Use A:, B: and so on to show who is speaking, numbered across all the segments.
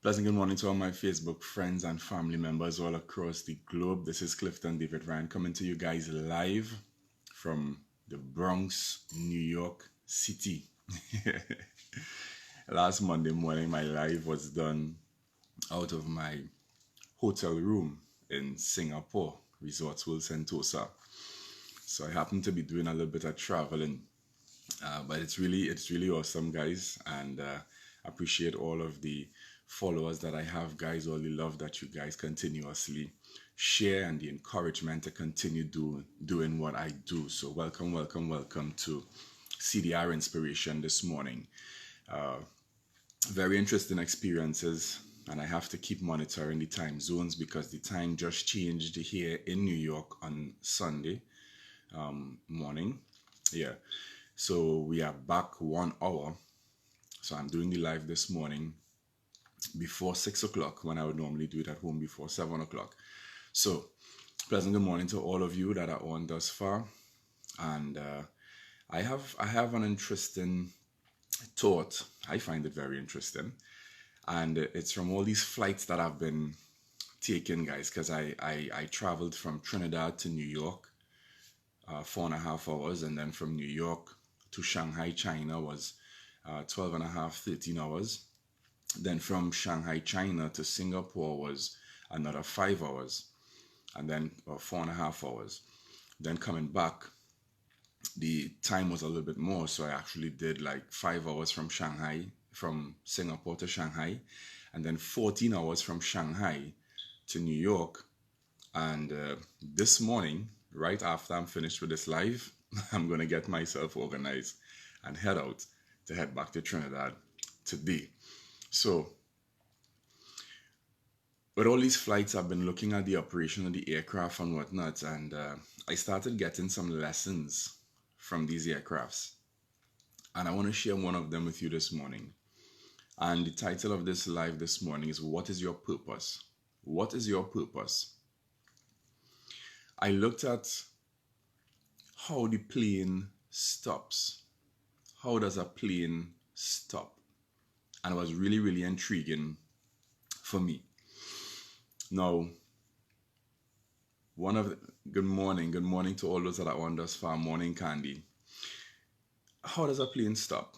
A: Pleasant good morning to all my Facebook friends and family members all across the globe. This is Clifton David Ryan coming to you guys live from the Bronx, New York City. Last Monday morning, my live was done out of my hotel room in Singapore, Resorts World Sentosa. So I happen to be doing a little bit of traveling, but it's really awesome, guys, and appreciate all of the followers that I have, guys. All the love that you guys continuously share and the encouragement to continue doing what I do. So welcome to CDR Inspiration this morning. Very interesting experiences, and I have to keep monitoring the time zones because the time just changed here in New York on Sunday morning. Yeah, so we are back 1 hour. So I'm doing the live this morning before 6 o'clock when I would normally do it at home before 7 o'clock. So pleasant good morning to all of you that are on thus far. And I have an interesting thought. I find it very interesting. And it's from all these flights that I've been taking, guys, because I traveled from Trinidad to New York, 4.5 hours, and then from New York to Shanghai, China was 12 and a half, 13 hours. Then from Shanghai, China to Singapore was another 5 hours, and then 4.5 hours. Then coming back, the time was a little bit more, so I actually did like 5 hours from Singapore to Shanghai, and then 14 hours from Shanghai to New York. And this morning, right after I'm finished with this live, I'm going to get myself organized and head back to Trinidad today. So, with all these flights, I've been looking at the operation of the aircraft and whatnot, and I started getting some lessons from these aircrafts. And I want to share one of them with you this morning. And the title of this live this morning is, What is Your Purpose? What is your purpose? I looked at how the plane stops. How does a plane stop? And it was really intriguing for me. Now, good morning to all those that are on thus far. Morning, Candy. How does a plane stop?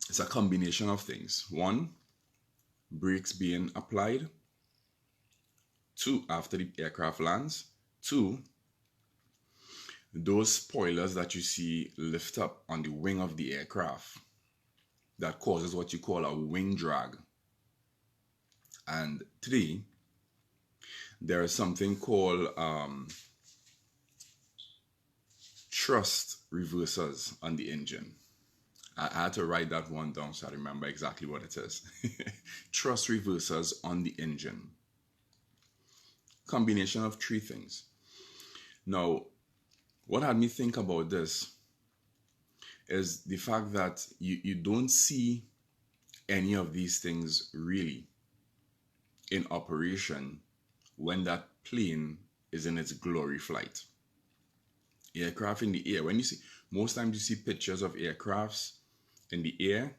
A: It's a combination of things. One, brakes being applied. Two, after the aircraft lands. Two, those spoilers that you see lift up on the wing of the aircraft that causes what you call a wing drag. And three, there is something called thrust reversers on the engine. I had to write that one down so I remember exactly what it is. Thrust reversers on the engine. Combination of three things. Now, what had me think about this is the fact that you don't see any of these things really in operation when that plane is in its glory flight. Aircraft in the air, most times you see pictures of aircrafts in the air,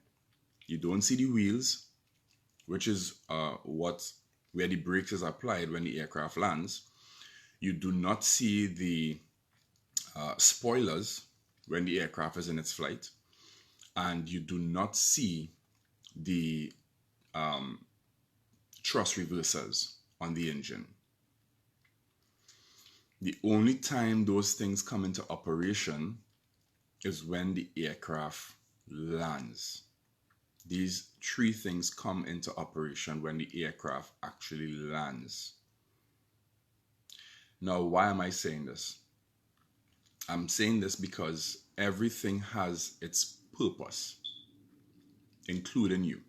A: you don't see the wheels, which is where the brakes is applied when the aircraft lands. You do not see the spoilers when the aircraft is in its flight, and you do not see the thrust reversers on the engine. The only time those things come into operation is when the aircraft lands. These three things come into operation when the aircraft actually lands. Now, why am I saying this? I'm saying this because everything has its purpose, including you.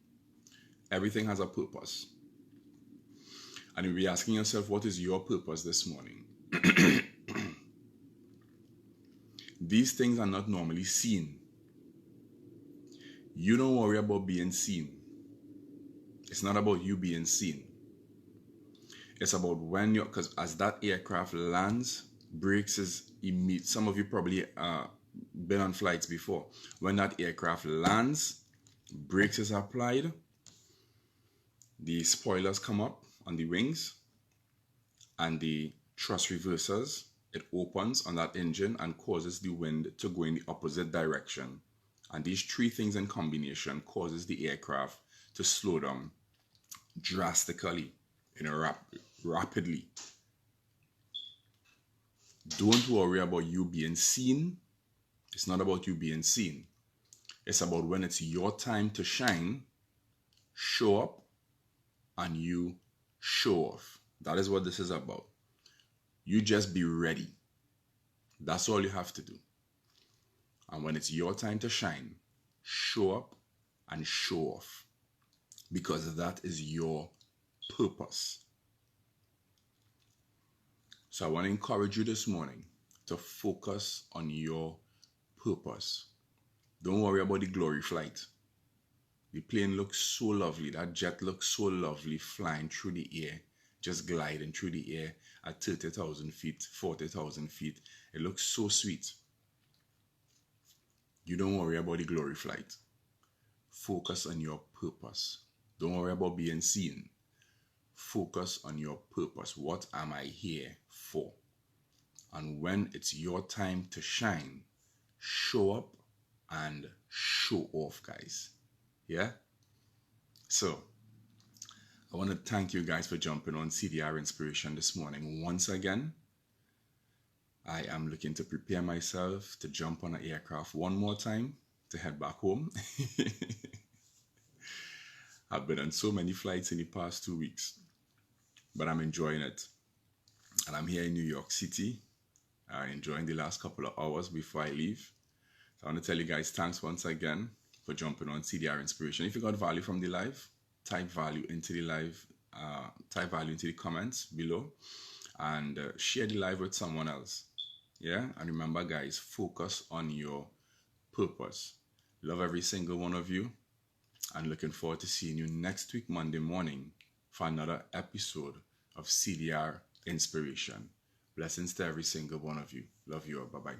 A: Everything has a purpose. And you'll be asking yourself, what is your purpose this morning? These things are not normally seen. You don't worry about being seen. It's not about you being seen. It's about because as that aircraft lands, brakes is immediate. Some of you probably been on flights before. When that aircraft lands, brakes is applied, the spoilers come up on the wings and the thrust reversers. It opens on that engine and causes the wind to go in the opposite direction. And these three things in combination causes the aircraft to slow down drastically, rapidly. Don't worry about you being seen. It's not about you being seen. It's about when it's your time to shine, show up, and you show off. That is what this is about. You just be ready. That's all you have to do. And when it's your time to shine, show up and show off. Because that is your purpose. So I want to encourage you this morning to focus on your purpose. Don't worry about the glory flight. The plane looks so lovely. That jet looks so lovely flying through the air, just gliding through the air at 30,000 feet, 40,000 feet. It looks so sweet. You don't worry about the glory flight. Focus on your purpose. Don't worry about being seen. Focus on your purpose. What am I here for? And when it's your time to shine, show up and show off, guys. Yeah? So, I want to thank you guys for jumping on CDR Inspiration this morning. Once again, I am looking to prepare myself to jump on an aircraft one more time to head back home. I've been on so many flights in the past 2 weeks, but I'm enjoying it. And I'm here in New York City, enjoying the last couple of hours before I leave. So I want to tell you guys thanks once again for jumping on CDR Inspiration. If you got value from the live, type value into the live, type value into the comments below, and share the live with someone else. Yeah, and remember guys, focus on your purpose. Love every single one of you, and looking forward to seeing you next week, Monday morning, for another episode of CDR Inspiration. Blessings to every single one of you. Love you all. Bye-bye.